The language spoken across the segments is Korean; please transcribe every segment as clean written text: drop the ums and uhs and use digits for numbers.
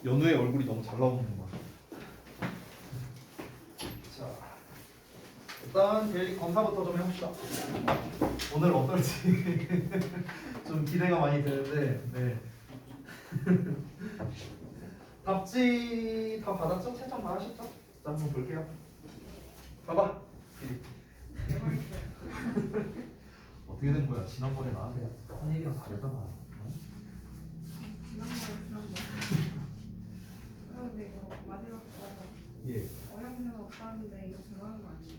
연우의 얼굴이 너무 잘 나오는 거야. 자, 일단 데일리 검사부터 좀 해봅시다. 오늘 어떨지 좀 기대가 많이 되는데, 네. 답지 다 받았죠? 채점 다 하셨죠? 자, 한번 볼게요. 봐봐. 어떻게 된 거야? 지난번에 나한테 한 얘기랑 다르잖아. 근데 이거 마지막 거 예. 어렵는 거 없다는데 이거 들어가는 거 아니에요?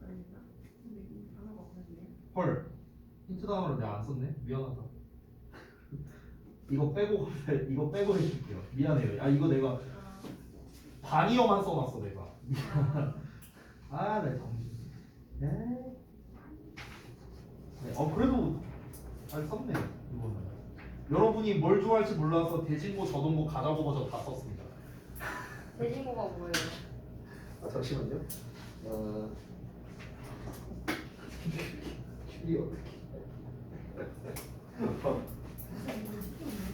아닌가? 근데 이 단어가 없는데요? 헐. 힌트 단어를 내가 안 썼네. 미안하다. 이거 빼고 해줄게요. 미안해요. 아 이거 내가 반이어만 써놨어 내가. 아, 네 정신. 네. 네. 그래도 잘 썼네 이거는. 여러분이 뭘 좋아할지 몰라서 대진고, 저동고, 가자고 버전 다 썼습니다. 대진고가 뭐예요? 아 잠시만요. 이 어떻게?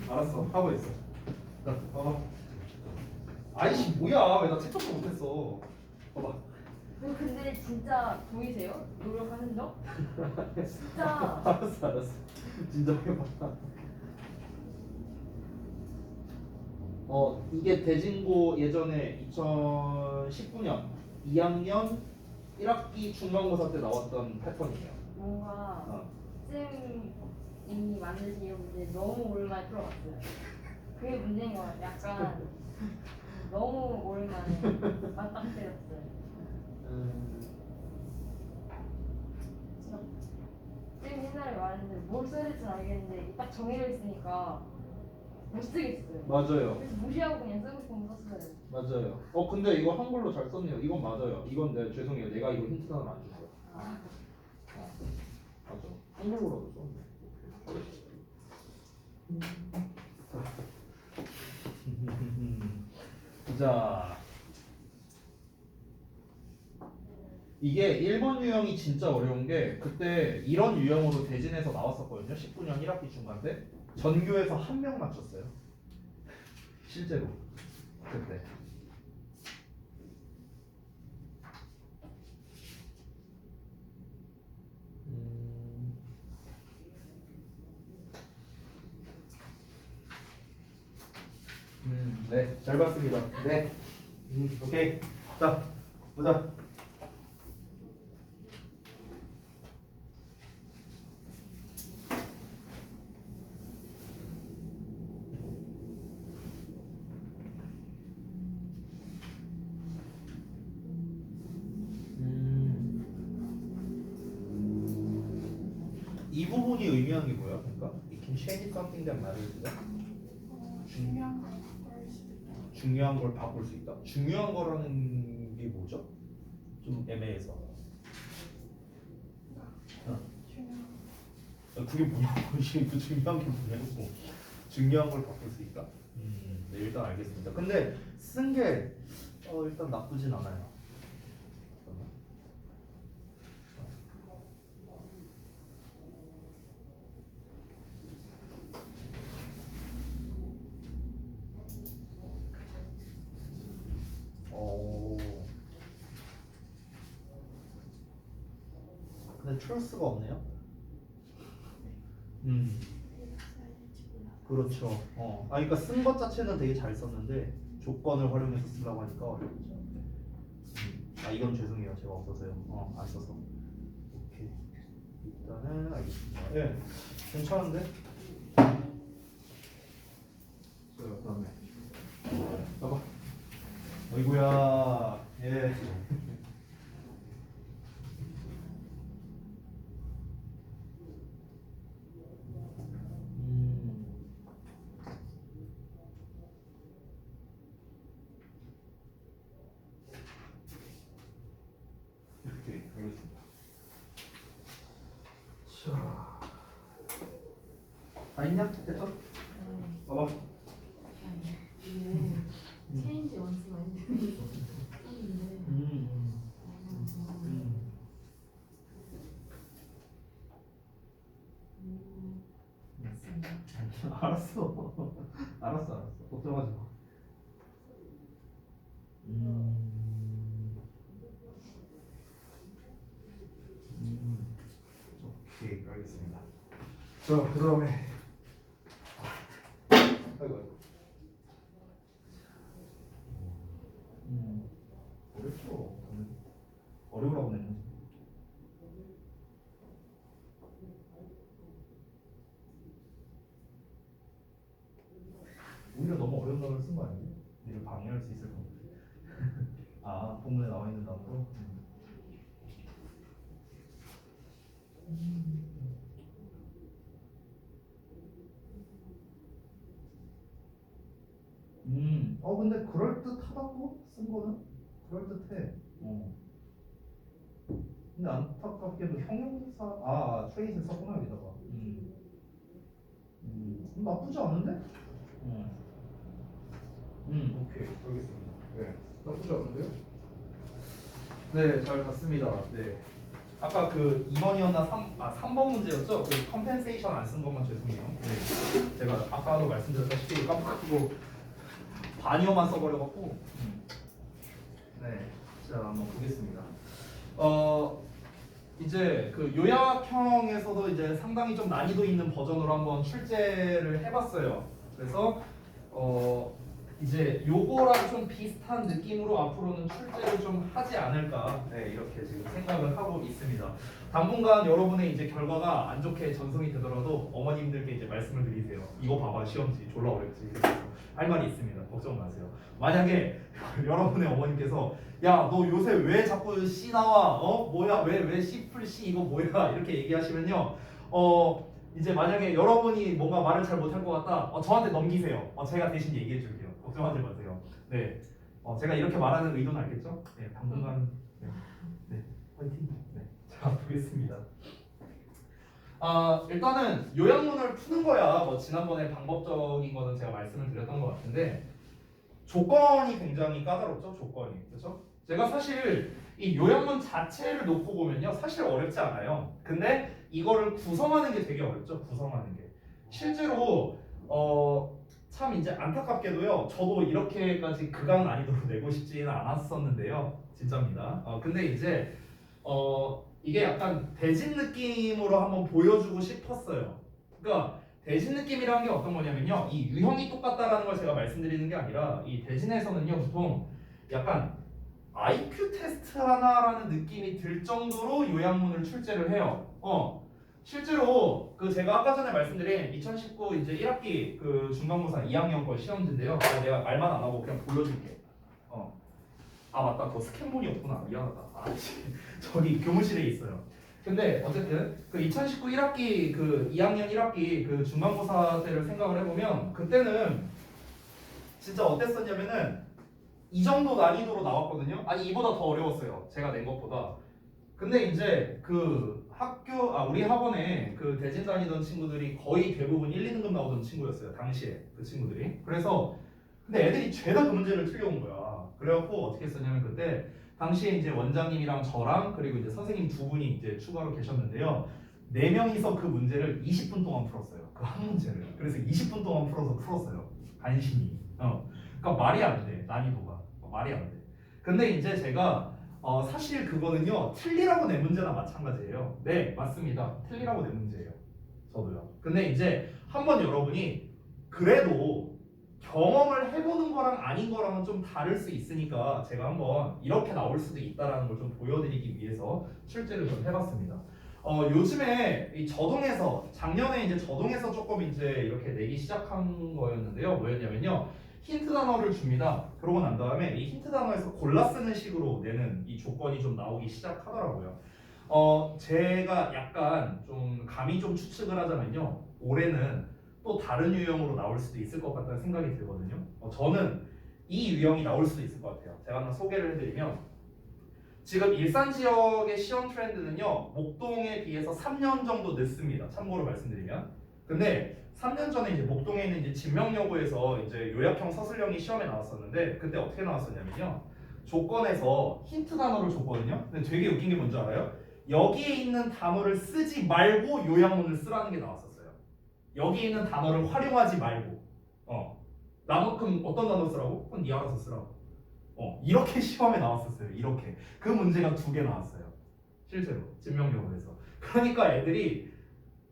알았어, 하고 있어. 나 봐봐. 아이씨 뭐야? 왜 나 채점도 못했어? 봐봐. 근데 진짜 보이세요? 노력하는 적? 진짜 알았어. 진짜 해봐. 이게 대진고 예전에 2019년 2학년 1학기 중간고사 때 나왔던 패턴이에요. 뭔가 쌤이 만드신 이 문제 너무 오랜만에 풀어봤어요. 그게 문제인 것 같아요. 약간 너무 오랜만에 맞닥뜨렸어요. 진짜 쌤 옛날에 말했는데 뭘 써야 될지 알겠는데 딱 정해져 있으니까 못 쓰겠어요. 맞아요. 그래서 무시하고 그냥 쓰고 싶은 거 썼어요. 맞아요. 근데 이거 한글로 잘 썼네요. 이건 맞아요. 이건 죄송해요. 내가 이거 힌트 하나 안 줬어요. 맞아. 한글로라도 썼네. 자, 이게 1번 유형이 진짜 어려운 게 그때 이런 유형으로 대진에서 나왔었거든요. 19년 1학기 중간 때 전교에서 한 명 맞췄어요. 실제로 그때. 네, 잘 봤습니다. 네. 오케이. 자, 보자. 이 부분이 의미하는 게 뭐야? 그러니까 it can change something that matters. 중요한 걸 바꿀 수도 있다. 중요한 걸 바꿀 수 있다. 중요한 거라는 게 뭐죠? 좀 애매해서. 그게 뭐냐고. 그 중요한 게 뭐냐고. 중요한 걸 바꿀 수 있다. 네, 일단 알겠습니다. 근데 쓴 게 일단 나쁘진 않아요. 근데 트루스가 없네요. 그렇죠. 그러니까 쓴 것 자체는 되게 잘 썼는데 조건을 활용해서 쓰려고 하니까 어렵죠. 이건 죄송해요. 제가 없어서요. 안 써서. 오케이. 일단은 알겠습니다. 예, 괜찮은데? 자, 그다음에 봐봐. 어이구야. 예. 이렇게 알겠습니다. 자, 다 있냐? 됐어? 봐봐. 체인지 원스 마인드. 알았어. 알았어. 걱정하지 마. 오케이, 알겠습니다. 자, 그 다음에 아이고. 어렵죠. 어려우라고 냈는지. 오히려 너무 어려운 단어를 쓴 거 아니에요? 니를 방해할 수 있을 건데. 아, 본문에 나와 있는 단어로? 근데 그럴듯하다고 쓴 거는 그럴듯해. 근데 안타깝게도 형용사, 트레이스를 썼구나 여기다가. 나쁘지 않은데? 오케이, 알겠습니다. 네, 나쁘지 않은데요? 네, 잘 갔습니다. 네. 아까 그 2번이었나 3번 문제였죠? 그 컴펜세이션 안 쓴 것만 죄송해요. 네. 제가 아까도 말씀드렸다시피 깜빡하고 반이어만 써버려갖고. 네, 자 한번 보겠습니다. 이제 그 요약형에서도 이제 상당히 좀 난이도 있는 버전으로 한번 출제를 해봤어요. 그래서 이제 요거랑 좀 비슷한 느낌으로 앞으로는 출제를 좀 하지 않을까, 네, 이렇게 지금 생각을 하고 있습니다. 당분간 여러분의 이제 결과가 안 좋게 전송이 되더라도 어머님들께 이제 말씀을 드리세요. 이거 봐봐, 시험지 졸라 어렵지. 할 말이 있습니다. 걱정 마세요. 만약에 여러분의 어머님께서 야, 너 요새 왜 자꾸 C 나와? 뭐야? 왜 C 풀 C 이거 뭐야? 이렇게 얘기하시면요. 이제 만약에 여러분이 뭔가 말을 잘 못할 것 같다. 저한테 넘기세요. 제가 대신 얘기해 줄게요. 걱정하지 마세요. 네. 제가 이렇게 말하는 의도는 알겠죠? 네, 당분간 네, 화이팅. 네. 자, 보겠습니다. 일단은 요약문을 푸는 거야. 뭐 지난번에 방법적인 거는 제가 말씀을 드렸던 것 같은데 조건이 굉장히 까다롭죠. 조건이. 그렇죠? 제가 사실 이 요약문 자체를 놓고 보면요, 사실 어렵지 않아요. 근데 이거를 구성하는 게 되게 어렵죠. 구성하는 게. 실제로 참 이제 안타깝게도요, 저도 이렇게까지 극강 난이도로 내고 싶지는 않았었는데요. 진짜입니다. 근데 이제 이게 약간 대진 느낌으로 한번 보여주고 싶었어요. 그러니까 대진 느낌이라는 게 어떤 거냐면요, 이 유형이 똑같다라는 걸 제가 말씀드리는 게 아니라 이 대진에서는요, 보통 약간 IQ 테스트 하나라는 느낌이 들 정도로 요약문을 출제를 해요. 실제로 그 제가 아까 전에 말씀드린 2019 이제 1학기 그 중간고사 2학년 거 시험지인데요. 내가 말만 안 하고 그냥 보여줄게. 맞다, 더 스캔본이 없구나. 미안하다. 저기 교무실에 있어요. 근데 어쨌든 그 2019 1학기 그 2학년 1학기 그 중간고사 때를 생각을 해보면 그때는 진짜 어땠었냐면은 이 정도 난이도로 나왔거든요. 아니, 이보다 더 어려웠어요. 제가 낸 것보다. 근데 이제 그 우리 학원에 그 대진 다니던 친구들이 거의 대부분 1, 2등급 나오던 친구였어요. 당시에 그 친구들이. 그래서 근데 애들이 죄다 그 문제를 틀려온 거야. 그래갖고 어떻게 했었냐면 그때 당시에 이제 원장님이랑 저랑 그리고 이제 선생님 두 분이 이제 추가로 계셨는데요. 4명이서 그 문제를 20분 동안 풀었어요. 그 한 문제를. 그래서 20분 동안 풀었어요. 간신히. 그러니까 말이 안 돼. 난이도가. 말이 안 돼. 근데 이제 제가 사실 그거는요, 틀리라고 낸 문제나 마찬가지예요. 네, 맞습니다. 틀리라고 낸 문제예요. 저도요. 근데 이제 한번 여러분이 그래도 경험을 해보는 거랑 아닌 거랑은 좀 다를 수 있으니까 제가 한번 이렇게 나올 수도 있다라는 걸 좀 보여드리기 위해서 출제를 좀 해봤습니다. 요즘에 이 저동에서 작년에 이제 저동에서 조금 이제 이렇게 내기 시작한 거였는데요. 뭐였냐면요, 힌트 단어를 줍니다. 그러고 난 다음에 이 힌트 단어에서 골라 쓰는 식으로 내는 이 조건이 좀 나오기 시작하더라고요. 제가 약간 좀 감히 좀 추측을 하자면요, 올해는 또 다른 유형으로 나올 수도 있을 것 같다는 생각이 들거든요. 저는 이 유형이 나올 수도 있을 것 같아요. 제가 하나 소개를 해드리면, 지금 일산 지역의 시험 트렌드는요, 목동에 비해서 3년 정도 늦습니다. 참고로 말씀드리면. 근데 3년 전에 이제 목동에 있는 이제 진명여고에서 이제 요약형 서술형이 시험에 나왔었는데, 그때 어떻게 나왔었냐면요, 조건에서 힌트 단어를 줬거든요. 근데 되게 웃긴 게 뭔지 알아요? 여기에 있는 단어를 쓰지 말고 요약문을 쓰라는 게 나왔었어요. 여기에 있는 단어를 활용하지 말고. 그럼 어떤 단어 쓰라고? 그건 네 알아서 쓰라고. 이렇게 시험에 나왔었어요. 이렇게. 그 문제가 2개 나왔어요. 실제로 진명여고에서. 그러니까 애들이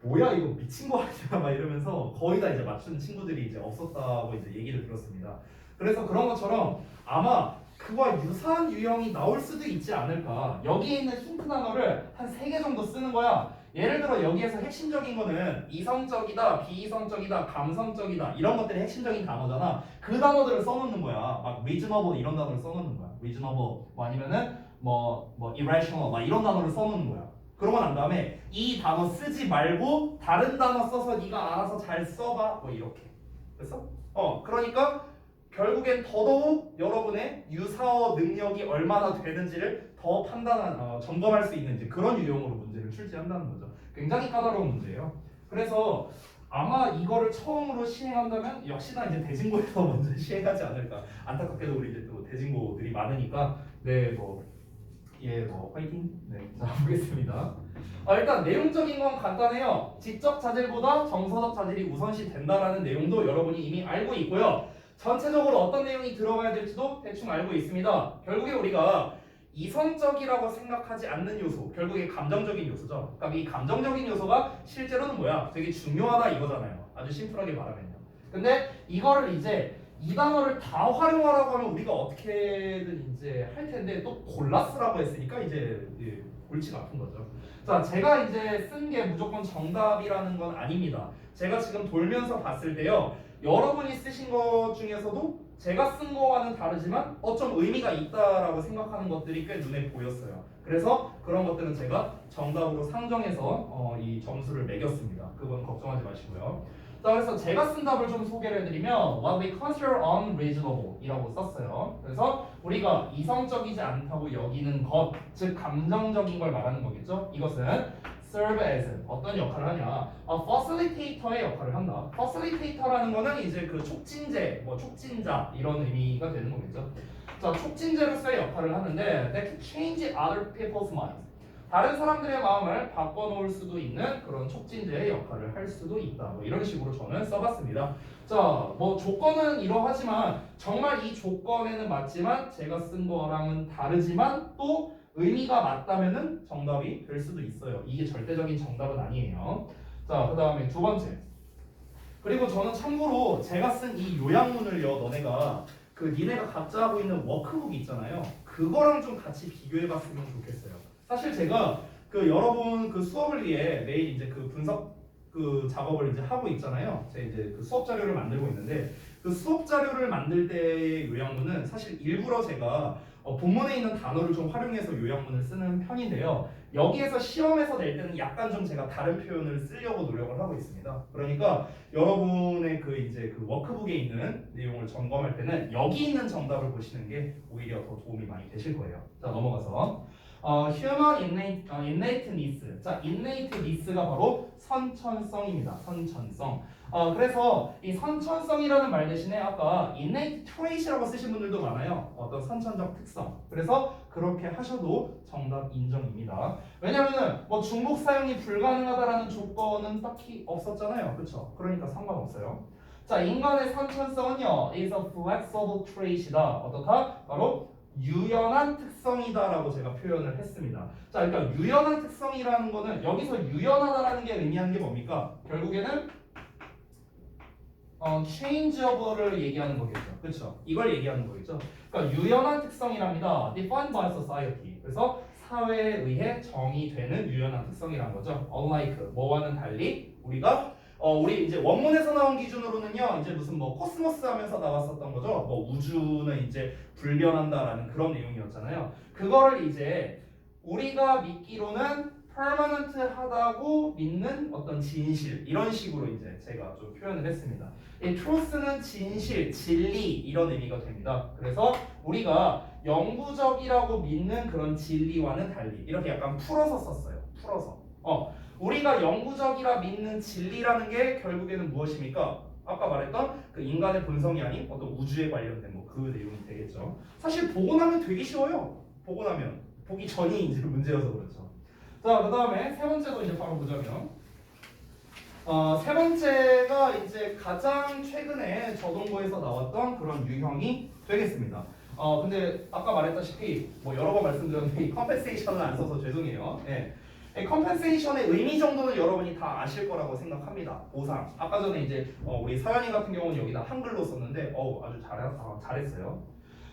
뭐야 이거 미친 거 아니야 막 이러면서 거의 다 이제 맞춘 친구들이 이제 없었다고 이제 얘기를 들었습니다. 그래서 그런 것처럼 아마 그와 유사한 유형이 나올 수도 있지 않을까. 여기에 있는 힌트 단어를 한 3개 정도 쓰는 거야. 예를 들어 여기에서 핵심적인 거는 이성적이다, 비이성적이다, 감성적이다 이런 것들이 핵심적인 단어잖아. 그 단어들을 써놓는 거야. 막 reasonable 이런 단어를 써놓는 거야. reasonable 뭐 아니면은 뭐 irrational 막 이런 단어를 써놓는 거야. 그러고 난 다음에 이 단어 쓰지 말고 다른 단어 써서 네가 알아서 잘 써봐 뭐 이렇게. 됐어? 그러니까 결국엔 더더욱 여러분의 유사어 능력이 얼마나 되는지를 더 점검할 수 있는 이제 그런 유형으로 문제를 출제한다는 거죠. 굉장히 까다로운 문제예요. 그래서 아마 이거를 처음으로 시행한다면 역시나 이제 대진고에서 먼저 시행하지 않을까. 안타깝게도 우리 이제 또 대진고들이 많으니까 화이팅. 자 보겠습니다. 일단 내용적인 건 간단해요. 지적 자질보다 정서적 자질이 우선시 된다라는 내용도 여러분이 이미 알고 있고요. 전체적으로 어떤 내용이 들어가야 될지도 대충 알고 있습니다. 결국에 우리가 이성적이라고 생각하지 않는 요소, 결국에 감정적인 요소죠. 그러니까 이 감정적인 요소가 실제로는 뭐야? 되게 중요하다 이거잖아요. 아주 심플하게 말하면요. 근데 이거를 이제 이 단어를 다 활용하라고 하면 우리가 어떻게든 이제 할 텐데 또 골라 쓰라고 했으니까 이제 골치가 아픈 거죠. 자, 제가 이제 쓴 게 무조건 정답이라는 건 아닙니다. 제가 지금 돌면서 봤을 때요. 여러분이 쓰신 것 중에서도 제가 쓴 거와는 다르지만 어쩜 의미가 있다라고 생각하는 것들이 꽤 눈에 보였어요. 그래서 그런 것들은 제가 정답으로 상정해서 이 점수를 매겼습니다. 그건 걱정하지 마시고요. 자, 그래서 제가 쓴 답을 좀 소개를 해드리면 What we consider unreasonable 이라고 썼어요. 그래서 우리가 이성적이지 않다고 여기는 것, 즉 감정적인 걸 말하는 거겠죠. 이것은 serve as 어떤 역할을 하냐? facilitator의 역할을 한다. facilitator라는 거는 이제 그 촉진제, 촉진자 이런 의미가 되는 거겠죠. 자, 촉진제로서의 역할을 하는데 that can change other people's minds. 다른 사람들의 마음을 바꿔놓을 수도 있는 그런 촉진제의 역할을 할 수도 있다. 이런 식으로 저는 써봤습니다. 자, 조건은 이러하지만 정말 이 조건에는 맞지만 제가 쓴 거랑은 다르지만 또 의미가 맞다면은 정답이 될 수도 있어요. 이게 절대적인 정답은 아니에요. 자, 그 다음에 2번째. 그리고 저는 참고로 제가 쓴 이 요약문을요, 너네가 니네가 각자 하고 있는 워크북 있잖아요. 그거랑 좀 같이 비교해봤으면 좋겠어요. 사실 제가 여러분 수업을 위해 매일 이제 분석 작업을 이제 하고 있잖아요. 제가 이제 수업 자료를 만들고 있는데 그 수업 자료를 만들 때의 요약문은 사실 일부러 제가 본문에 있는 단어를 좀 활용해서 요약문을 쓰는 편인데요. 여기에서 시험에서 낼 때는 약간 좀 제가 다른 표현을 쓰려고 노력을 하고 있습니다. 그러니까 여러분의 이제 워크북에 있는 내용을 점검할 때는 여기 있는 정답을 보시는 게 오히려 더 도움이 많이 되실 거예요. 자, 넘어가서 human innate needs. 자, innate needs가 바로 선천성입니다. 선천성. 그래서 이 선천성이라는 말 대신에 아까 innate trait이라고 쓰신 분들도 많아요. 어떤 선천적 특성. 그래서 그렇게 하셔도 정답 인정입니다. 왜냐면은 중복 사용이 불가능하다라는 조건은 딱히 없었잖아요. 그렇죠? 그러니까 상관없어요. 자, 인간의 선천성은요, is a flexible trait이다. 어떻다? 바로 유연한 특성이다라고 제가 표현을 했습니다. 자, 그러니까 유연한 특성이라는 거는 여기서 유연하다라는 게 의미하는 게 뭡니까? 결국에는 changeable을 얘기하는 거겠죠. 그렇죠? 이걸 얘기하는 거겠죠. 그러니까 유연한 특성이랍니다. defined by society. 그래서 사회에 의해 정의되는 유연한 특성이라는 거죠. unlike 뭐와는 달리 우리 이제 원문에서 나온 기준으로는요, 이제 무슨 코스모스 하면서 나왔었던 거죠. 우주는 이제 불변한다라는 그런 내용이었잖아요. 그거를 이제 우리가 믿기로는 permanent하다고 믿는 어떤 진실 이런 식으로 이제 제가 좀 표현을 했습니다. 이 truth는 진실, 진리 이런 의미가 됩니다. 그래서 우리가 영구적이라고 믿는 그런 진리와는 달리 이렇게 약간 풀어서 썼어요. 풀어서. 우리가 영구적이라 믿는 진리라는 게 결국에는 무엇입니까? 아까 말했던 인간의 본성이 아닌 어떤 우주에 관련된 그 내용이 되겠죠. 사실 보고 나면 되게 쉬워요. 보고 나면. 보기 전이 이제 문제여서 그렇죠. 자, 그 다음에 세 번째도 이제 바로 보자면 세 번째가 이제 가장 최근에 저동고에서 나왔던 그런 유형이 되겠습니다. 근데 아까 말했다시피 뭐 여러 번 말씀드렸는데 이 컴펜세이션을 안 써서 죄송해요. 예. 컴펜세이션의 의미 정도는 여러분이 다 아실 거라고 생각합니다. 보상. 아까 전에 이제 우리 서연이 같은 경우는 여기다 한글로 썼는데 아주 잘했어요.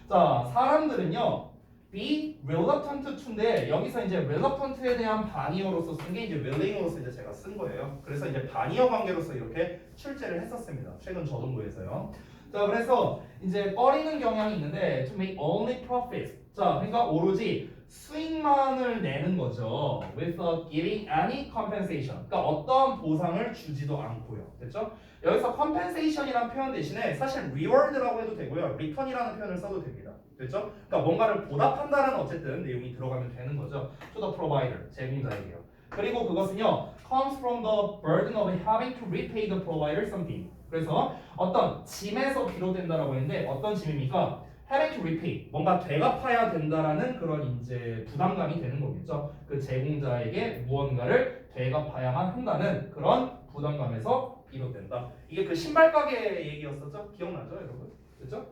자, 사람들은요. be reluctant to인데 여기서 이제 reluctant에 대한 반의어로서 쓴 게 이제 willing으로서 이제 제가 쓴 거예요. 그래서 이제 반의어 관계로서 이렇게 출제를 했었습니다. 최근 저동고에서요. 자, 그래서 이제 꺼리는 경향이 있는데 to make only profits. 자, 그러니까 오로지 수익만을 내는 거죠. without giving any compensation. 그러니까 어떤 보상을 주지도 않고요. 됐죠? 여기서 compensation이라는 표현 대신에 사실 reward라고 해도 되고요. return이라는 표현을 써도 됩니다. 됐죠? 그러니까 뭔가를 보답한다는 어쨌든 내용이 들어가면 되는 거죠. to the provider, 제공자에게요. 그리고 그것은요, comes from the burden of having to repay the provider something. 그래서 어떤 짐에서 비롯된다라고 했는데 어떤 짐입니까? having to repay, 뭔가 되갚아야 된다라는 그런 이제 부담감이 되는 거겠죠. 그 제공자에게 무언가를 되갚아야만 한다는 그런 부담감에서 비롯된다. 이게 그 신발 가게 얘기였었죠? 기억나죠, 여러분? 그렇죠?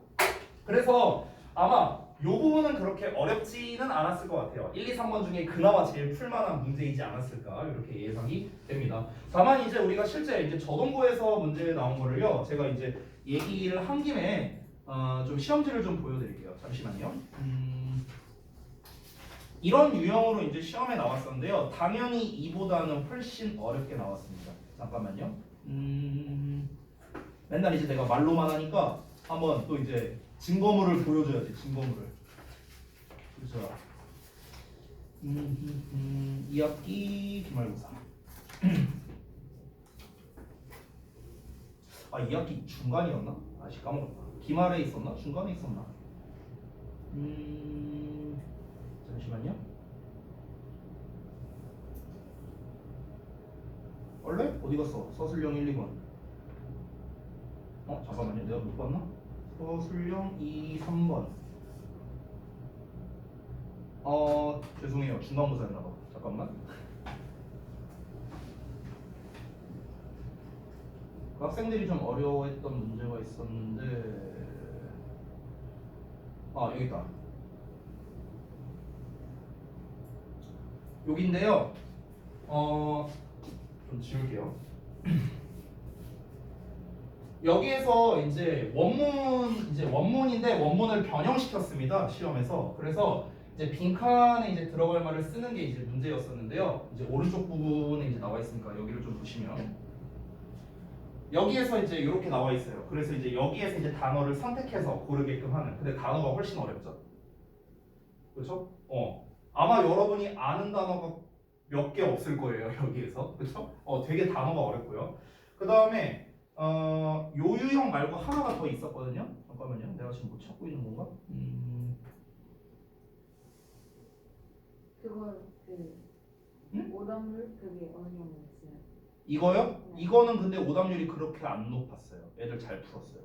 그래서 아마 이 부분은 그렇게 어렵지는 않았을 것 같아요. 1, 2, 3번 중에 그나마 제일 풀만한 문제이지 않았을까 이렇게 예상이 됩니다. 다만 이제 우리가 실제 이제 저동고에서 문제 나온 거를요, 제가 이제 얘기를 한 김에 좀 시험지를 좀 보여드릴게요. 잠시만요. 이런 유형으로 이제 시험에 나왔었는데요. 당연히 이보다는 훨씬 어렵게 나왔습니다. 잠깐만요. 맨날 이제 내가 말로만 하니까 한번 또 이제 증거물을 보여줘야지. 증거물을. 그렇죠. 2학기 기말고사. 2학기 중간이었나? 아직 까먹었다. 기말에 있었나? 중간에 있었나? 잠시만요. 원래 어디 갔어? 서술형 1, 2번. 잠깐만요. 내가 못 봤나? 서술형 2, 3번. 죄송해요. 중간고사였나봐. 잠깐만. 그 학생들이 좀 어려워했던 문제가 있었는데, 여기 있다. 여기인데요. 좀 지울게요. 여기에서 이제 원문인데 원문을 변형시켰습니다. 시험에서. 그래서 이제 빈칸에 이제 들어갈 말을 쓰는 게 이제 문제였었는데요. 이제 오른쪽 부분에 이제 나와 있으니까 여기를 좀 보시면 여기에서 이제 이렇게 나와 있어요. 그래서 이제 여기에서 이제 단어를 선택해서 고르게끔 하는. 근데 단어가 훨씬 어렵죠. 그렇죠? 아마 여러분이 아는 단어가 몇 개 없을 거예요. 여기에서. 그렇죠? 되게 단어가 어렵고요. 그 다음에 요 유형 말고 하나가 더 있었거든요. 잠깐만요. 내가 지금 못 찾고 있는 건가? 그거 응? 오답물 그게 어느 형이었어요? 이거요? 네. 이거는 근데 오답률이 그렇게 안 높았어요. 애들 잘 풀었어요.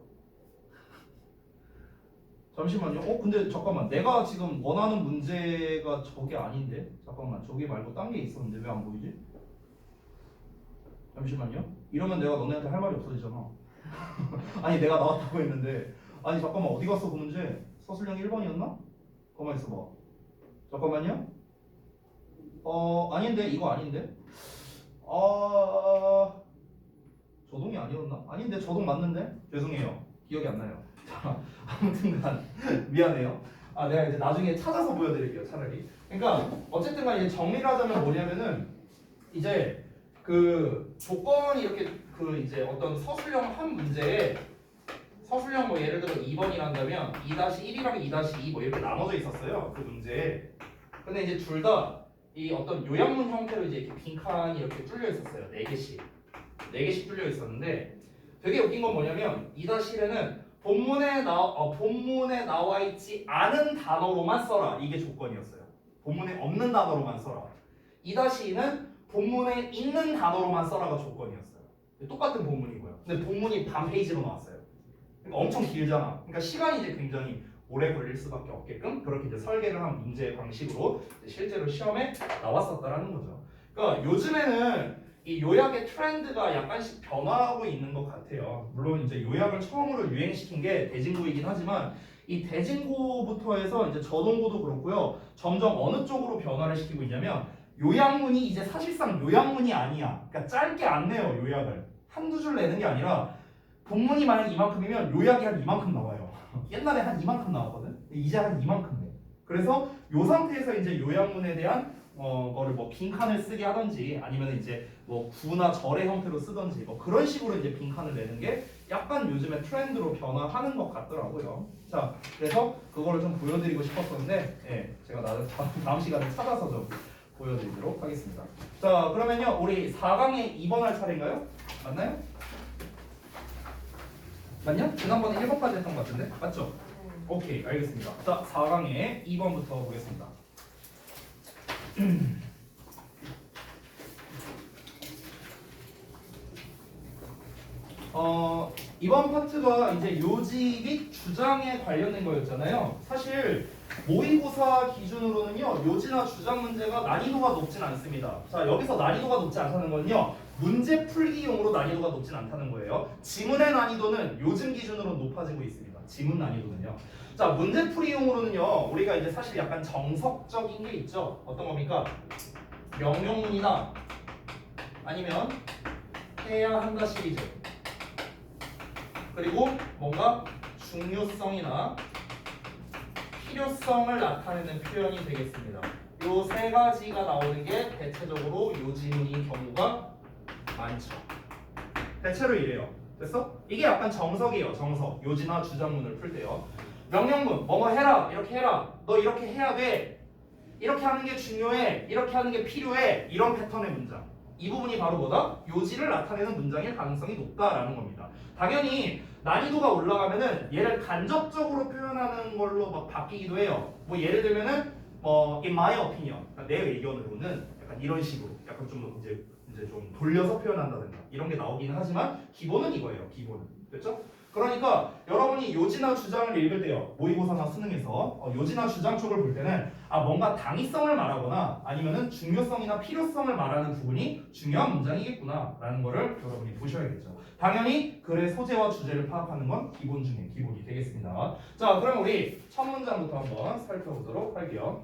잠시만요. 근데 잠깐만. 내가 지금 원하는 문제가 저게 아닌데? 잠깐만. 저게 말고 딴 게 있었는데 왜 안 보이지? 잠시만요. 이러면 내가 너네한테 할 말이 없어지잖아. 아니 내가 나왔다고 했는데 아니 잠깐만 어디 갔어 그 문제? 서술형 1번이었나? 가만 있어봐. 잠깐만요. 아닌데 이거 아닌데? 저동이 아니었나? 아닌데 저동 맞는데? 죄송해요. 기억이 안 나요. 자, 아무튼간 미안해요. 내가 이제 나중에 찾아서 보여드릴게요. 차라리. 그러니까 어쨌든 간에 정리를 하자면 뭐냐면은 이제 그 조건이 이렇게 그 이제 어떤 서술형 한 문제에 서술형 뭐 예를 들어 2번이란다면 2-1이랑 2-2 뭐 이렇게 나눠져 있었어요. 그 문제에. 근데 이제 둘 다 이 어떤 요약문 형태로 이제 이렇게 빈칸이 이렇게 뚫려 있었어요. 4개씩 뚫려 있었는데 되게 웃긴 건 뭐냐면 2-1에는 본문에 나와 있지 않은 단어로만 써라. 이게 조건이었어요. 본문에 없는 단어로만 써라. 2-2는 본문에 있는 단어로만 써라가 조건이었어요. 똑같은 본문이고요. 근데 본문이 반 페이지로 나왔어요. 그러니까 엄청 길잖아. 그러니까 시간이 이제 굉장히 오래 걸릴 수밖에 없게끔 그렇게 이제 설계를 한 문제 방식으로 실제로 시험에 나왔었다라는 거죠. 그러니까 요즘에는 이 요약의 트렌드가 약간씩 변화하고 있는 것 같아요. 물론 이제 요약을 처음으로 유행시킨 게 대진고이긴 하지만 이 대진고부터 해서 이제 저동고도 그렇고요. 점점 어느 쪽으로 변화를 시키고 있냐면 요약문이 이제 사실상 요약문이 아니야. 그러니까 짧게 안 내요, 요약을. 한두 줄 내는 게 아니라 본문이 만약 이만큼이면 요약이 한 이만큼 나와요. 옛날에 한 이만큼 나왔거든. 이제 한 이만큼 내. 그래서 요 상태에서 이제 요약문에 대한 거를 뭐 빈칸을 쓰게 하든지 아니면 이제 뭐 구나 절의 형태로 쓰든지 뭐 그런 식으로 이제 빈칸을 내는 게 약간 요즘에 트렌드로 변화하는 것 같더라고요. 자, 그래서 그거를 좀 보여드리고 싶었었는데, 예, 제가 다음 시간에 찾아서 좀 보여드리도록 하겠습니다. 자, 그러면요, 우리 4강에 2번 할 차례인가요? 맞나요? 맞냐? 지난번에 1번까지 했던 것 같은데? 맞죠? 오케이, 알겠습니다. 자, 4강에 2번부터 보겠습니다. 이번 파트가 이제 요지 및 주장에 관련된 거였잖아요. 사실 모의고사 기준으로는요, 요지나 주장 문제가 난이도가 높진 않습니다. 자, 여기서 난이도가 높지 않다는 건요, 문제 풀기용으로 난이도가 높진 않다는 거예요. 지문의 난이도는 요즘 기준으로 높아지고 있습니다. 지문 난이도는요. 자, 문제 풀이용으로는요, 우리가 이제 사실 약간 정석적인 게 있죠. 어떤 겁니까? 명령문이나 아니면 해야 한다 시리즈. 그리고 뭔가 중요성이나 필요성을 나타내는 표현이 되겠습니다. 요 세 가지가 나오는 게 대체적으로 요지문인 경우가 많죠. 대체로 이래요. 됐어? 이게 약간 정석이에요. 정석. 요지나 주장문을 풀 때요. 명령문, 뭐뭐 해라, 이렇게 해라, 너 이렇게 해야 돼, 이렇게 하는 게 중요해, 이렇게 하는 게 필요해, 이런 패턴의 문장. 이 부분이 바로 뭐다? 요지를 나타내는 문장일 가능성이 높다라는 겁니다. 당연히 난이도가 올라가면은 얘를 간접적으로 표현하는 걸로 막 바뀌기도 해요. 뭐 예를 들면은 in my opinion, 그러니까 내 의견으로는 약간 이런 식으로, 약간 좀 이제 좀 돌려서 표현한다든가 이런 게 나오긴 하지만 기본은 이거예요. 기본은. 됐죠? 그러니까 여러분이 요지나 주장을 읽을 때요, 모의고사나 수능에서 요지나 주장 쪽을 볼 때는 뭔가 당위성을 말하거나 아니면은 중요성이나 필요성을 말하는 부분이 중요한 문장이겠구나 라는 거를 여러분이 보셔야겠죠. 당연히 글의 소재와 주제를 파악하는 건 기본 중에 기본이 되겠습니다. 자, 그럼 우리 첫 문장부터 한번 살펴보도록 할게요.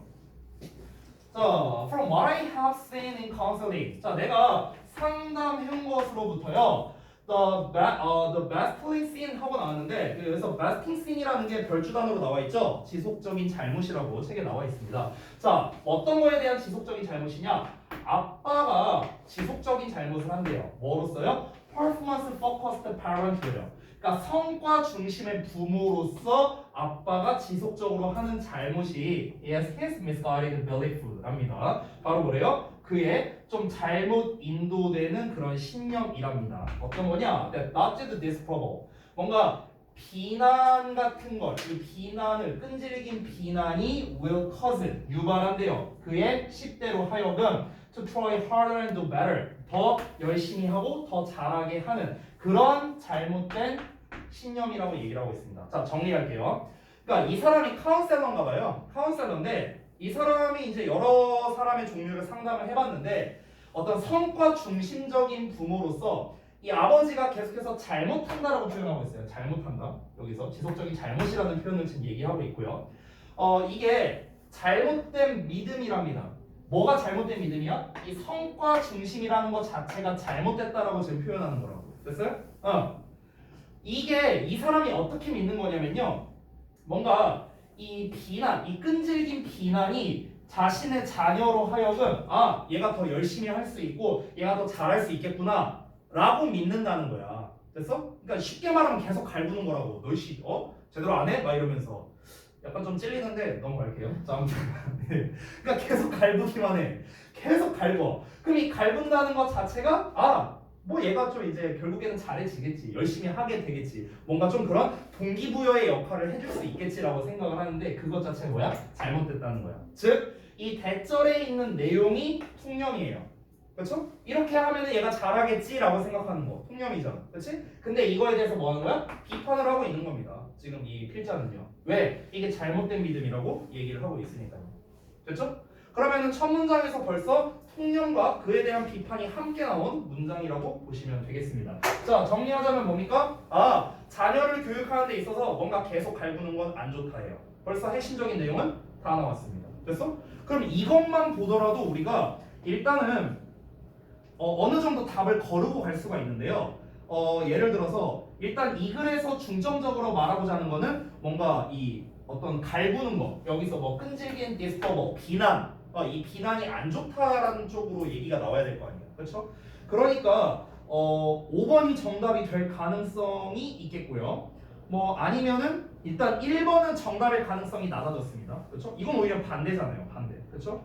자, from what I have seen in counseling. 자, 내가 상담해온 것으로부터요, the besting scene 하고 나왔는데, 그래서 besting scene이라는 게 별주단으로 나와 있죠. 지속적인 잘못이라고 책에 나와 있습니다. 자, 어떤 거에 대한 지속적인 잘못이냐? 아빠가 지속적인 잘못을 한대요. 뭐로써요? performance focused parent예요. 그러니까 성과 중심의 부모로서 아빠가 지속적으로 하는 잘못이 is his misguided belief랍니다. 바로 뭐래요? 그의 좀 잘못 인도되는 그런 신념이랍니다. 어떤 거냐? That nudged disapproval. 뭔가 비난 같은 걸, 이 비난을, 끈질긴 비난이 will cause, 유발한대요. 그의 10대로 하여금 to try harder and do better. 더 열심히 하고 더 잘하게 하는 그런 잘못된 신념이라고 얘기를 하고 있습니다. 자, 정리할게요. 그러니까 이 사람이 카운셀러인가 봐요. 카운셀러인데 이 사람이 이제 여러 사람의 종류를 상담을 해봤는데 어떤 성과 중심적인 부모로서 이 아버지가 계속해서 잘못한다라고 표현하고 있어요. 잘못한다. 여기서 지속적인 잘못이라는 표현을 지금 얘기하고 있고요. 이게 잘못된 믿음이랍니다. 뭐가 잘못된 믿음이야? 이 성과 중심이라는 것 자체가 잘못됐다라고 지금 표현하는 거라고. 됐어요? 이게 이 사람이 어떻게 믿는 거냐면요. 뭔가 이 비난, 이 끈질긴 비난이 자신의 자녀로 하여금 얘가 더 열심히 할 수 있고 얘가 더 잘할 수 있겠구나 라고 믿는다는 거야. 됐어? 그러니까 쉽게 말하면 계속 갈구는 거라고. 너희 제대로 안 해? 막 이러면서 약간 좀 찔리는데 넘어갈게요. 자, 아무튼 그러니까 계속 갈구기만 해. 계속 갈궈. 그럼 이 갈군다는 것 자체가 뭐 얘가 좀 이제 결국에는 잘해지겠지, 열심히 하게 되겠지, 뭔가 좀 그런 동기부여의 역할을 해줄 수 있겠지라고 생각을 하는데 그것 자체가 뭐야? 잘못됐다는 거야. 즉, 이 대절에 있는 내용이 통념이에요. 그렇죠? 이렇게 하면은 얘가 잘하겠지라고 생각하는 거, 통념이잖아. 그렇지? 근데 이거에 대해서 뭐 하는 거야? 비판을 하고 있는 겁니다. 지금 이 필자는요. 왜? 이게 잘못된 믿음이라고 얘기를 하고 있으니까요. 됐죠? 그러면은 첫 문장에서 벌써 통념과 그에 대한 비판이 함께 나온 문장이라고 보시면 되겠습니다. 자, 정리하자면 뭡니까? 아, 자녀를 교육하는 데 있어서 뭔가 계속 갈구는 건 안 좋다예요. 벌써 핵심적인 내용은 다 나왔습니다. 됐어? 그럼 이것만 보더라도 우리가 일단은 어느 정도 답을 거르고 갈 수가 있는데요. 예를 들어서 일단 이 글에서 중점적으로 말하고자 하는 거는 뭔가 이 어떤 갈구는 거, 여기서 뭐 끈질긴 디스커버, 비난, 이 비난이 안 좋다라는 쪽으로 얘기가 나와야 될 거 아니에요. 그렇죠? 그러니까 5번이 정답이 될 가능성이 있겠고요. 뭐 아니면은 일단 1번은 정답일 가능성이 낮아졌습니다. 그렇죠? 이건 오히려 반대잖아요. 반대. 그렇죠?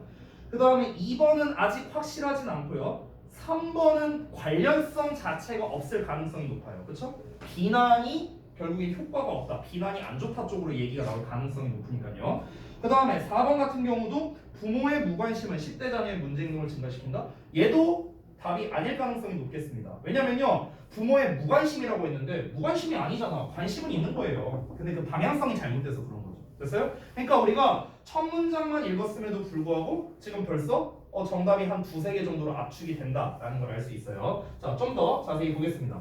그 다음에 2번은 아직 확실하진 않고요. 3번은 관련성 자체가 없을 가능성이 높아요. 그렇죠? 비난이 결국에 효과가 없다. 비난이 안 좋다 쪽으로 얘기가 나올 가능성이 높으니까요. 그 다음에 4번 같은 경우도 부모의 무관심은 10대 자녀의 문제 행동을 증가시킨다. 얘도 답이 아닐 가능성이 높겠습니다. 왜냐면요. 부모의 무관심이라고 했는데 무관심이 아니잖아. 관심은 있는 거예요. 근데 그 방향성이 잘못돼서 그런 거죠. 됐어요? 그러니까 우리가 첫 문장만 읽었음에도 불구하고 지금 벌써 정답이 한 두세 개 정도로 압축이 된다라는 걸 알 수 있어요. 자, 좀 더 자세히 보겠습니다.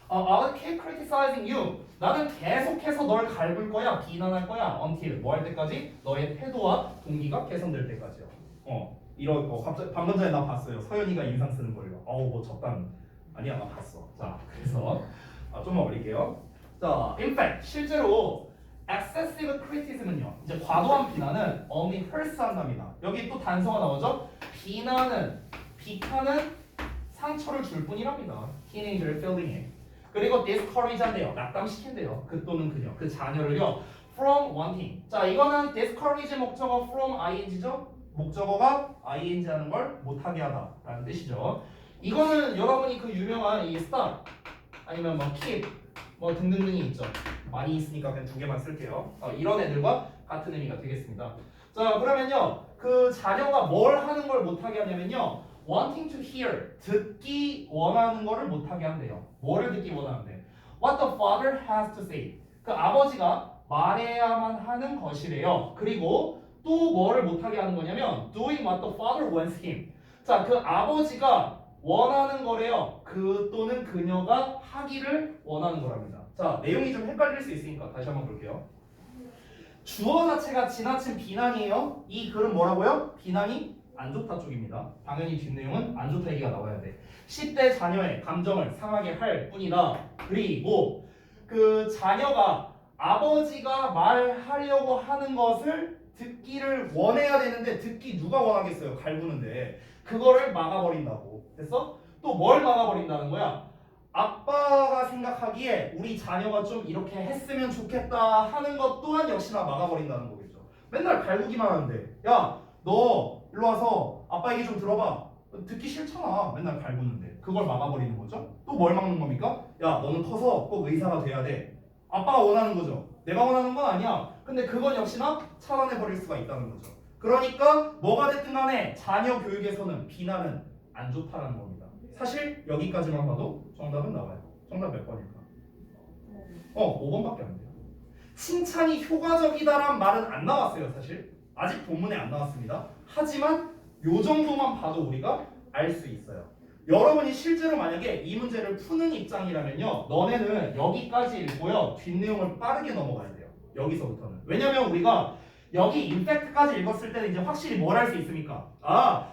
I'll keep criticizing you. 나는 계속해서 널 갈굴 거야, 비난할 거야. Until 뭐 할 때까지? 너의 태도와 동기가 개선될 때까지요. 이런 거 갑자기 방금 전에 나 봤어요. 서연이가 인상 쓰는 걸요. 뭐 적당 아니야, 나 봤어. 자, 그래서 좀만 올릴게요. 자, in fact 실제로 excessive criticism은요. 이제 과도한 비난은 only hurts 한답니다. 여기 또 단서가 나오죠. 비난은 비판은 상처를 줄 뿐이랍니다. teenager feeling에. 그리고 discourage 한대요. 낙담시킨대요. 그 또는 그녀, 그 자녀를요. from wanting. 자, 이거는 discourage 목적어 from ing죠. 목적어가 ing 하는 걸 못하게 하다라는 뜻이죠. 이거는 여러분이 그 유명한 이 stop 아니면 뭐 keep 뭐 등등등이 있죠. 많이 있으니까 그냥 두 개만 쓸게요. 이런 애들과 같은 의미가 되겠습니다. 자, 그러면요. 그 자녀가 뭘 하는 걸 못하게 하냐면요. wanting to hear, 듣기 원하는 거를 못하게 한대요. 뭐를 듣기 원하는데? What the father has to say. 그 아버지가 말해야만 하는 것이래요. 그리고 또 뭐를 못하게 하는 거냐면 doing what the father wants him. 자, 그 아버지가 원하는 거래요. 그 또는 그녀가 하기를 원하는 거랍니다. 자, 내용이 좀 헷갈릴 수 있으니까 다시 한번 볼게요. 주어 자체가 지나친 비난이에요. 이 글은 뭐라고요? 비난이 안 좋다 쪽입니다. 당연히 뒷내용은 안 좋다 얘기가 나와야 돼. 10대 자녀의 감정을 상하게 할 뿐이다. 그리고 그 자녀가 아버지가 말하려고 하는 것을 듣기를 원해야 되는데 듣기 누가 원하겠어요? 갈구는데 그거를 막아버린다고. 됐어? 또 뭘 막아버린다는 거야? 아빠가 생각하기에 우리 자녀가 좀 이렇게 했으면 좋겠다 하는 것 또한 역시나 막아버린다는 거겠죠. 맨날 갈구기만 하는데 야, 너 일로 와서 아빠 얘기 좀 들어봐. 듣기 싫잖아. 맨날 갈구는데. 그걸 막아버리는 거죠. 또 뭘 막는 겁니까? 야, 너는 커서 꼭 의사가 돼야 돼. 아빠가 원하는 거죠. 내가 원하는 건 아니야. 근데 그건 역시나 차단해버릴 수가 있다는 거죠. 그러니까 뭐가 됐든 간에 자녀 교육에서는 비난은 안 좋다는 겁니다. 사실 여기까지만 봐도 정답은 나와요. 정답 몇 번일까? 5번밖에 안 돼요. 칭찬이 효과적이다란 말은 안 나왔어요. 사실 아직 본문에 안 나왔습니다. 하지만 요 정도만 봐도 우리가 알 수 있어요. 여러분이 실제로 만약에 이 문제를 푸는 입장이라면요, 너네는 여기까지 읽고요, 뒷내용을 빠르게 넘어가야 돼요. 여기서부터는. 왜냐면 우리가 여기 임팩트까지 읽었을 때는 이제 확실히 뭘 알 수 있습니까?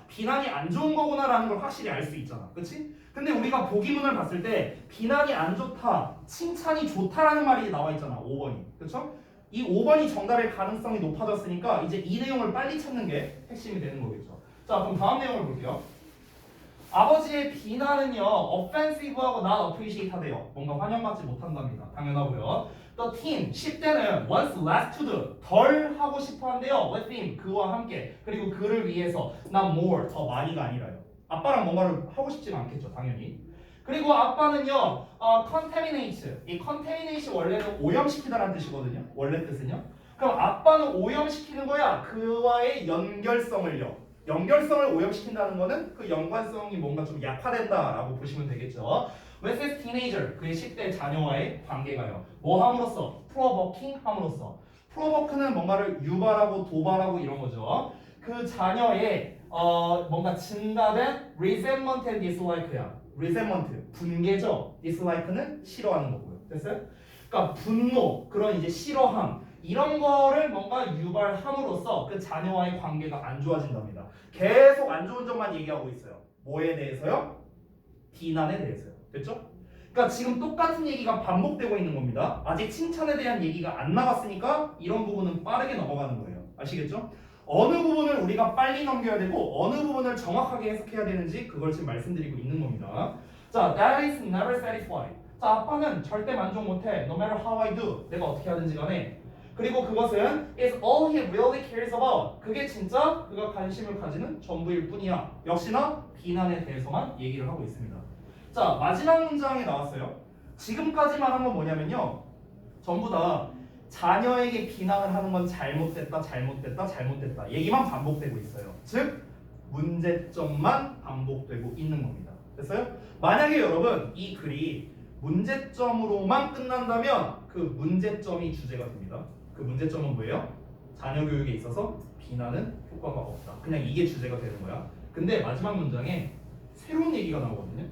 비난이 안 좋은 거구나라는 걸 확실히 알 수 있잖아. 그치? 근데 우리가 보기문을 봤을 때 비난이 안 좋다, 칭찬이 좋다라는 말이 나와 있잖아. 5번이. 그쵸? 이 5번이 정답일 가능성이 높아졌으니까 이제 이 내용을 빨리 찾는 게 핵심이 되는 거겠죠. 자, 그럼 다음 내용을 볼게요. 아버지의 비난은요, offensive하고 not appreciate 하대요. 뭔가 환영받지 못한답니다. 당연하고요. The teen, 10대는 wants less to do, 덜 하고 싶어 한대요. With him, 그와 함께. 그리고 그를 위해서 not more, 더 많이가 아니라요. 아빠랑 뭔가를 하고 싶지는 않겠죠, 당연히. 그리고 아빠는요, contaminate. 이 contaminate 원래는 오염시키다라는 뜻이거든요. 원래 뜻은요. 그럼 아빠는 오염시키는 거야. 그와의 연결성을요. 연결성을 오염시킨다는 거는 그 연관성이 뭔가 좀 약화된다라고 보시면 되겠죠. With his teenager, 그의 10대 자녀와의 관계가요. 뭐 함으로써? provoking 함으로써. provoke는 뭔가를 유발하고 도발하고 이런 거죠. 그 자녀의 뭔가 증가된 resentment and dislike야. resentment 분개죠. dislike는 싫어하는 거고요. 됐어요? 그러니까 분노, 그런 이제 싫어함 이런 거를 뭔가 유발함으로써 그 자녀와의 관계가 안 좋아진답니다. 계속 안 좋은 점만 얘기하고 있어요. 뭐에 대해서요? 비난에 대해서요. 됐죠? 그러니까 지금 똑같은 얘기가 반복되고 있는 겁니다. 아직 칭찬에 대한 얘기가 안 나왔으니까 이런 부분은 빠르게 넘어가는 거예요. 아시겠죠? 어느 부분을 우리가 빨리 넘겨야 되고 어느 부분을 정확하게 해석해야 되는지 그걸 지금 말씀드리고 있는 겁니다. 자, that is never satisfied. 자, 아빠는 절대 만족 못해. No matter how I do. 내가 어떻게 하든지 간에. 그리고 그것은 is all he really cares about. 그게 진짜 그가 관심을 가지는 전부일 뿐이야. 역시나 비난에 대해서만 얘기를 하고 있습니다. 자, 마지막 문장에 나왔어요. 지금까지만 한 건 뭐냐면요. 전부 다 자녀에게 비난을 하는 건 잘못됐다, 잘못됐다, 잘못됐다. 얘기만 반복되고 있어요. 즉, 문제점만 반복되고 있는 겁니다. 됐어요? 만약에 여러분 이 글이 문제점으로만 끝난다면 그 문제점이 주제가 됩니다. 그 문제점은 뭐예요? 자녀 교육에 있어서 비난은 효과가 없다. 그냥 이게 주제가 되는 거야. 근데 마지막 문장에 새로운 얘기가 나오거든요.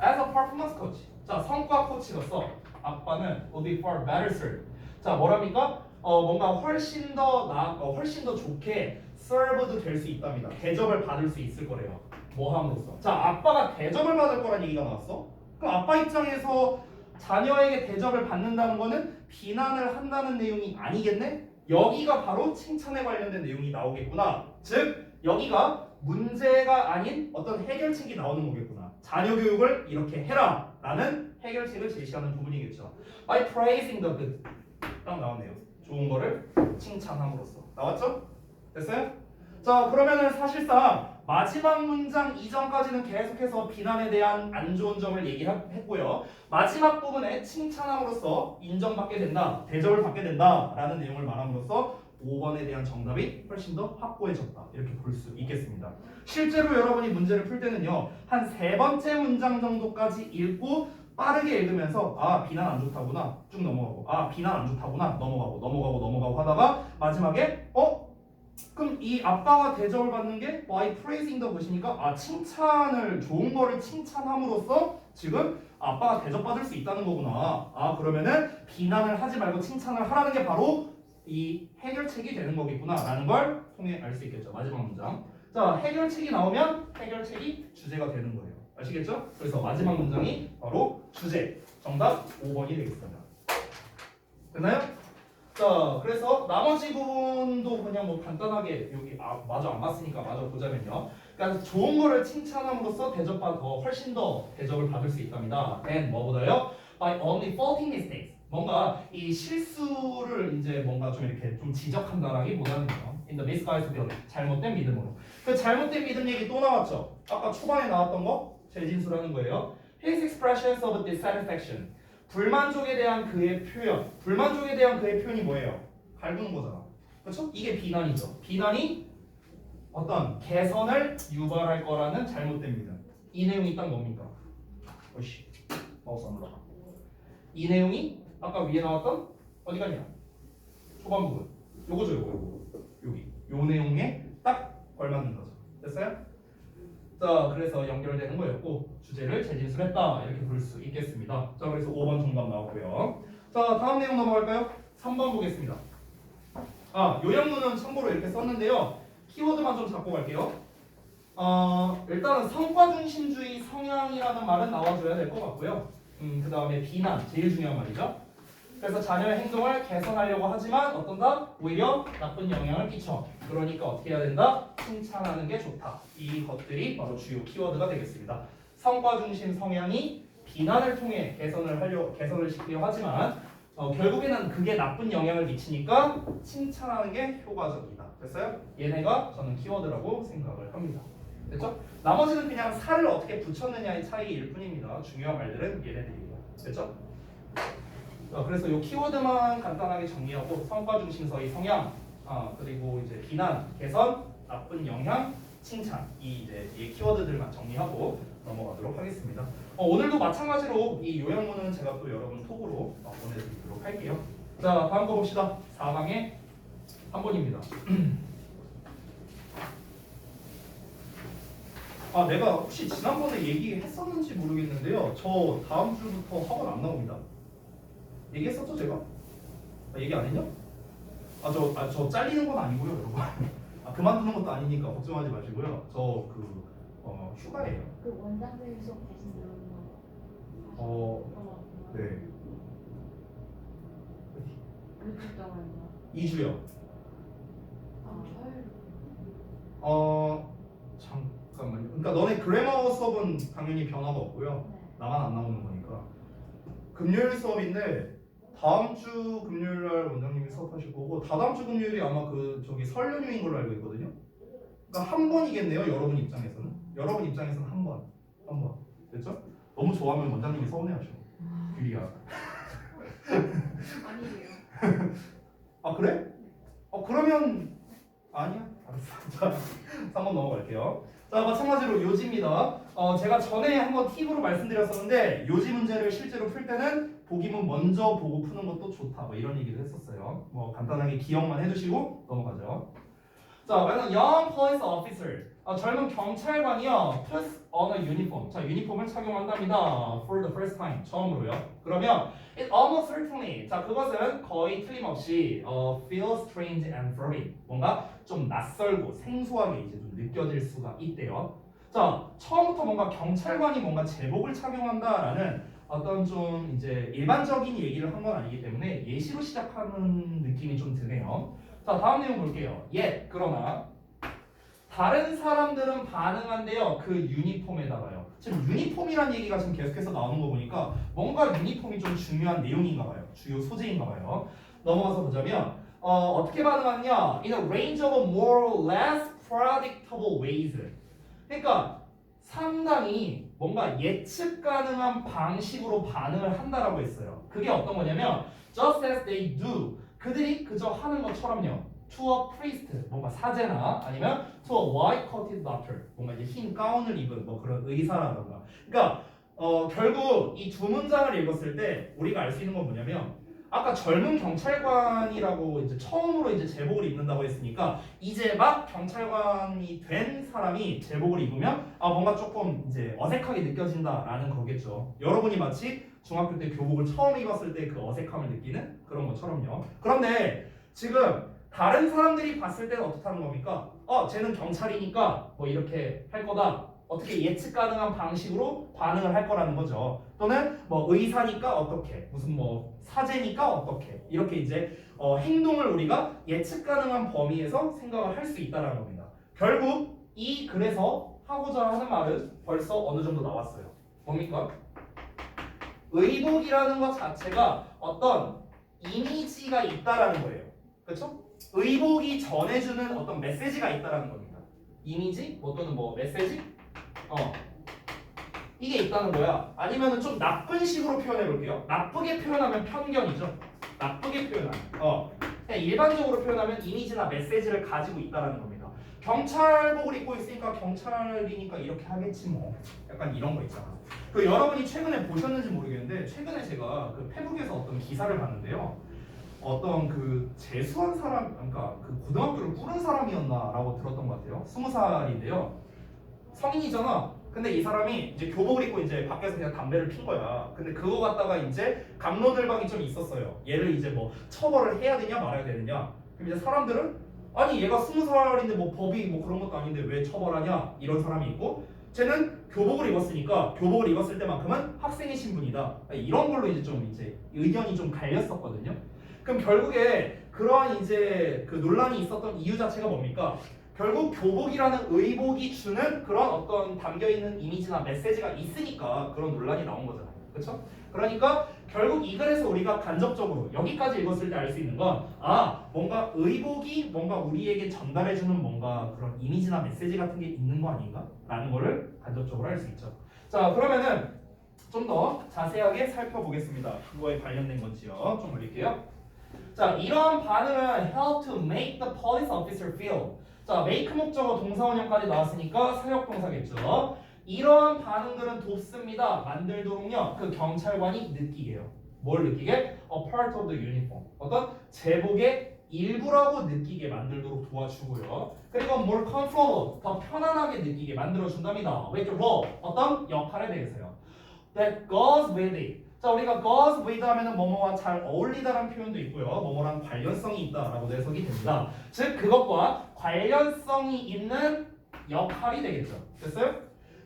As a performance coach. 자, 성과 코치로서 아빠는 will be far better served. 자, 뭐랍니까? 뭔가 훨씬 더 좋게 served 될 수 있답니다. 대접을 받을 수 있을 거래요. 뭐 함으로써? 자, 아빠가 대접을 받을 거란 얘기가 나왔어? 그럼 아빠 입장에서 자녀에게 대접을 받는다는 거는 비난을 한다는 내용이 아니겠네? 여기가 바로 칭찬에 관련된 내용이 나오겠구나. 즉, 여기가 문제가 아닌 어떤 해결책이 나오는 거겠구나. 자녀 교육을 이렇게 해라 라는 해결책을 제시하는 부분이겠죠. By praising the good. 딱 나왔네요. 좋은 거를 칭찬함으로써. 나왔죠? 됐어요? 자, 그러면은 사실상 마지막 문장 이전까지는 계속해서 비난에 대한 안 좋은 점을 얘기했고요. 마지막 부분에 칭찬함으로써 인정받게 된다, 대접을 받게 된다 라는 내용을 말함으로써 5번에 대한 정답이 훨씬 더 확고해졌다. 이렇게 볼 수 있겠습니다. 실제로 여러분이 문제를 풀 때는요. 한 3번째 문장 정도까지 읽고 빠르게 읽으면서 아, 비난 안 좋다구나 쭉 넘어가고 아, 비난 안 좋다구나 넘어가고 하다가 마지막에 그럼 이 아빠가 대접을 받는 게 by praising the 것이니까 아, 칭찬을 좋은 거를 칭찬함으로써 지금 아빠가 대접받을 수 있다는 거구나. 아, 그러면은 비난을 하지 말고 칭찬을 하라는 게 바로 이 해결책이 되는 거겠구나 라는 걸 통해 알 수 있겠죠. 마지막 문장. 자, 해결책이 나오면 해결책이 주제가 되는 거예요. 아시겠죠? 그래서 마지막 문장이 바로 주제. 정답 5번이 되겠습니다. 됐나요? 자, 그래서 나머지 부분도 그냥 뭐 간단하게 여기 마저 안 봤으니까 마저 보자면요. 그러니까 좋은 거를 칭찬함으로써 훨씬 더 대접을 받을 수 있답니다. And 뭐보다요? By only faulting mistakes. 뭔가 이 실수를 이제 뭔가 좀 이렇게 좀 지적한다라기보다는요. In the misguided belief. 잘못된 믿음으로. 그 잘못된 믿음 얘기 또 나왔죠. 아까 초반에 나왔던 거 재진술하는 거예요. His expressions of dissatisfaction. 불만족에 대한 그의 표현. 불만족에 대한 그의 표현이 뭐예요? 갈구는 거잖아. 그렇죠? 이게 비난이죠. 비난이 어떤 개선을 유발할 거라는 잘못된 믿음. 이 내용이 딱 뭡니까? 어이씨, 마우스 안 올라가. 이 내용이 아까 위에 나왔던 어디 갔냐? 초반 부분. 요거죠, 요거. 여기. 요 내용에 딱 걸맞는 거죠. 됐어요? 자, 그래서 연결되는 거였고 주제를 재진술했다 이렇게 볼 수 있겠습니다. 자, 그래서 5번 정답 나왔고요. 자, 다음 내용 넘어갈까요? 3번 보겠습니다. 요약문은 참고로 이렇게 썼는데요. 키워드만 좀 잡고 갈게요. 일단은 성과 중심주의 성향이라는 말은 나와줘야 될 것 같고요. 그 다음에 비난, 제일 중요한 말이죠. 그래서 자녀의 행동을 개선하려고 하지만 어떤가? 오히려 나쁜 영향을 끼쳐. 그러니까 어떻게 해야 된다? 칭찬하는 게 좋다. 이 것들이 바로 주요 키워드가 되겠습니다. 성과 중심 성향이 비난을 통해 개선을 시키려 하지만 결국에는 그게 나쁜 영향을 미치니까 칭찬하는 게 효과적이다. 됐어요? 얘네가 저는 키워드라고 생각을 합니다. 됐죠? 나머지는 그냥 살을 어떻게 붙였느냐의 차이일 뿐입니다. 중요한 말들은 얘네들이에요. 됐죠? 그래서 이 키워드만 간단하게 정리하고 성과 중심서의 성향, 그리고 이제 비난, 개선, 나쁜 영향, 칭찬 이 키워드들만 정리하고 넘어가도록 하겠습니다. 오늘도 마찬가지로 이 요약문은 제가 또 여러분 톡으로 보내드리도록 할게요. 자, 다음 거 봅시다. 4강의 3번입니다. 아 내가 혹시 지난번에 얘기했었는지 모르겠는데요. 저 다음 주부터 학원 안 나옵니다. 얘기했었죠 제가? 얘기 안 했냐? 저 잘리는 건 아니고요, 여러분. 그만두는 것도 아니니까 걱정하지 마시고요. 저 휴가예요. 그 원장님 수업 계신다는 네. 며칠 동안요? 2주요. 잠깐만요. 그러니까 너네 그래머 수업은 당연히 변화가 없고요. 네. 나만 안 나오는 거니까. 금요일 수업인데 다음 주 금요일 날 원장님이 수업하실 거고 다다음 주 금요일이 아마 설 연휴인 걸로 알고 있거든요. 그러니까 한 번이겠네요. 여러분 입장에서는. 여러분 입장에서는 한 번. 됐죠? 너무 좋아하면 원장님이 서운해하셔. 규리야. 아니에요. 아 그래? 그러면 아니야. 알았어. 자, 3번 넘어갈게요. 자, 마찬가지로 요지입니다. 제가 전에 한번 팁으로 말씀드렸었는데 요지 문제를 실제로 풀 때는 보기문 먼저 보고 푸는 것도 좋다. 뭐 이런 얘기도 했었어요. 뭐 간단하게 기억만 해주시고 넘어가죠. 자, 만약 young police officer, 젊은 경찰관이요, puts on a uniform. 자, 유니폼을 착용한답니다. For the first time, 처음으로요. 그러면 it almost certainly, 자, 그것은 거의 틀림없이 feels strange and foreign. 뭔가 좀 낯설고 생소하게 이제 좀 느껴질 수가 있대요. 자, 처음부터 뭔가 경찰관이 뭔가 제복을 착용한다라는 어떤 좀 이제 일반적인 얘기를 한 건 아니기 때문에 예시로 시작하는 느낌이 좀 드네요. 자, 다음 내용 볼게요. 그러나 다른 사람들은 반응한대요. 그 유니폼에다가요. 지금 유니폼이란 얘기가 지금 계속해서 나오는 거 보니까 뭔가 유니폼이 좀 중요한 내용인가 봐요. 주요 소재인가 봐요. 넘어가서 보자면 어떻게 반응하느냐? In a range of more or less predictable ways. 그러니까 상당히 뭔가 예측 가능한 방식으로 반응을 한다라고 했어요. 그게 어떤 거냐면 just as they do. 그들이 그저 하는 것처럼요. To a priest, 뭔가 사제나 아니면 to a white-coated doctor, 뭔가 이제 흰 가운을 입은 뭐 그런 의사라던가. 그러니까 결국 이 두 문장을 읽었을 때 우리가 알 수 있는 건 뭐냐면 아까 젊은 경찰관이라고 이제 처음으로 이제 제복을 입는다고 했으니까 이제 막 경찰관이 된 사람이 제복을 입으면 뭔가 조금 이제 어색하게 느껴진다라는 거겠죠. 여러분이 마치 중학교 때 교복을 처음 입었을 때 그 어색함을 느끼는 그런 것처럼요. 그런데 지금 다른 사람들이 봤을 때는 어떻다는 겁니까? 쟤는 경찰이니까 뭐 이렇게 할 거다. 어떻게 예측 가능한 방식으로 반응을 할 거라는 거죠. 또는 뭐 의사니까 어떻게, 무슨 뭐 사제니까 어떻게 이렇게 이제 행동을 우리가 예측 가능한 범위에서 생각을 할 수 있다는 겁니다. 결국 이 글에서 하고자 하는 말은 벌써 어느 정도 나왔어요. 뭡니까? 의복이라는 것 자체가 어떤 이미지가 있다라는 거예요. 그렇죠? 의복이 전해주는 어떤 메시지가 있다라는 겁니다. 이미지, 뭐 또는 뭐 메시지, 이게 있다는 거야. 아니면은 좀 나쁜 식으로 표현해 볼게요. 나쁘게 표현하면 편견이죠. 나쁘게 표현하면, 그냥 일반적으로 표현하면 이미지나 메시지를 가지고 있다라는 겁니다. 경찰복을 입고 있으니까 경찰이니까 이렇게 하겠지 뭐. 약간 이런 거 있잖아. 여러분이 최근에 보셨는지 모르겠는데 최근에 제가 그 페북에서 어떤 기사를 봤는데요. 어떤 그 재수한 사람, 그러니까 그 고등학교를 꾸른 사람이었나라고 들었던 것 같아요. 20살인데요. 성인이잖아. 근데 이 사람이 이제 교복을 입고 이제 밖에서 그냥 담배를 핀 거야. 근데 그거 갖다가 이제 갑론을박이 좀 있었어요. 얘를 이제 뭐 처벌을 해야 되냐 말아야 되느냐. 그럼 이제 사람들은 아니 얘가 20살인데 뭐 법이 뭐 그런 것도 아닌데 왜 처벌하냐 이런 사람이 있고, 쟤는 교복을 입었으니까 교복을 입었을 때만큼은 학생의 신분이다. 이런 걸로 이제 좀 이제 의견이 좀 갈렸었거든요. 그럼 결국에 그러한 이제 그 논란이 있었던 이유 자체가 뭡니까? 결국 교복이라는 의복이 주는 그런 어떤 담겨있는 이미지나 메시지가 있으니까 그런 논란이 나온 거잖아요. 그렇죠? 그러니까 결국 이 글에서 우리가 간접적으로 여기까지 읽었을 때 알 수 있는 건 뭔가 의복이 뭔가 우리에게 전달해주는 뭔가 그런 이미지나 메시지 같은 게 있는 거 아닌가? 라는 거를 간접적으로 알 수 있죠. 자, 그러면은 좀 더 자세하게 살펴보겠습니다. 그거에 관련된 건지요. 좀 올릴게요. 자, 이러한 반응은 help to make the police officer feel. 자, make 목적어 동사원형까지 나왔으니까 사역동사겠죠. 이러한 반응들은 돕습니다. 만들도록요. 그 경찰관이 느끼게요. 뭘 느끼게? A part of the uniform. 어떤 제복의 일부라고 느끼게 만들도록 도와주고요. 그리고 more comfortable, 더 편안하게 느끼게 만들어준답니다. with the role, 어떤 역할에 대해서요. that goes with it. 자, 우리가 goes with 하면은 뭐뭐와 잘 어울리다라는 표현도 있고요. 뭐뭐랑 관련성이 있다라고도 해석이 됩니다. 즉 그것과 관련성이 있는 역할이 되겠죠. 됐어요?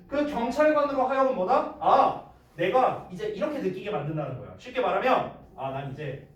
그 경찰관으로 하여금 뭐다? 아, 내가 이제 이렇게 느끼게 만든다는 거야. 쉽게 말하면 아, 난 이제